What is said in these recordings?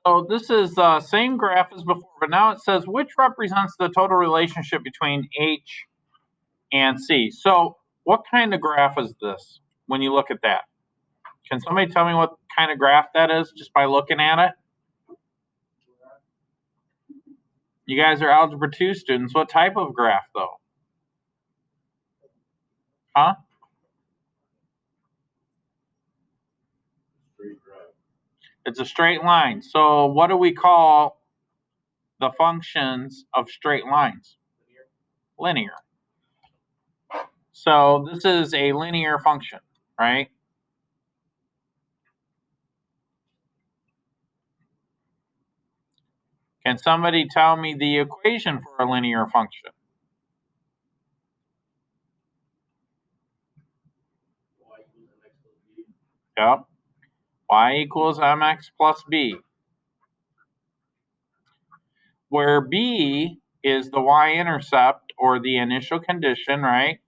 So this is the same graph as before, but now it says which represents the total relationship between H and C. So what kind of graph is this when you look at that? Can somebody tell me what kind of graph that is just by looking at it? You guys are Algebra 2 students. What type of graph, though? Huh? It's a straight line. So what do we call the functions of straight lines? Linear. So this is a linear function, right? Can somebody tell me the equation for a linear function? Yep. Y equals mx plus b. Where b is the y-intercept or the initial condition, right?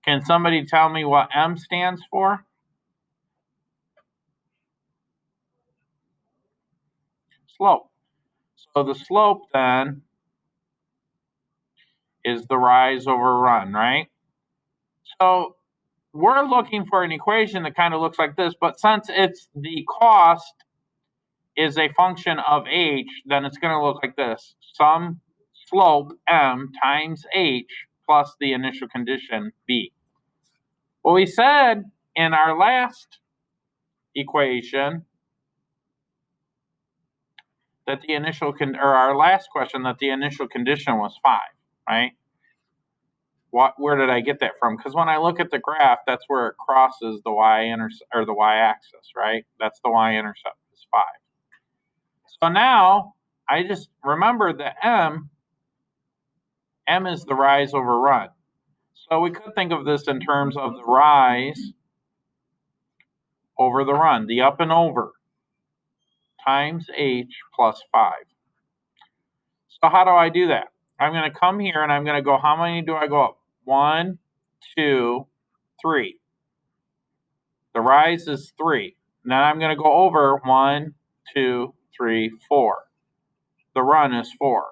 Can somebody tell me what m stands for? Slope. So the slope then is the rise over run, right? So we're looking for an equation that kind of looks like this, but since it's the cost is a function of h, then it's going to look like this. Some slope m times h plus the initial condition b. Well, we said in our last equation that the initial our last question that the initial condition was 5, right? Where did I get that from? Because when I look at the graph, that's where it crosses the the y-axis, right? That's the y-intercept is 5. So now I just remember that m is the rise over run. So we could think of this in terms of the rise over the run, the up and over, times h plus 5. So how do I do that? I'm going to come here and I'm going to go, how many do I go up? 1, 2, 3. The rise is 3. Then I'm going to go over 1, 2, 3, 4. The run is 4.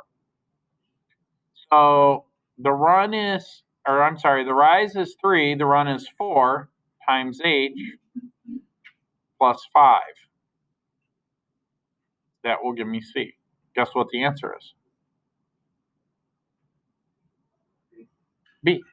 So the rise is 3, the run is 4 times h plus 5. That will give me C. Guess what the answer is? B.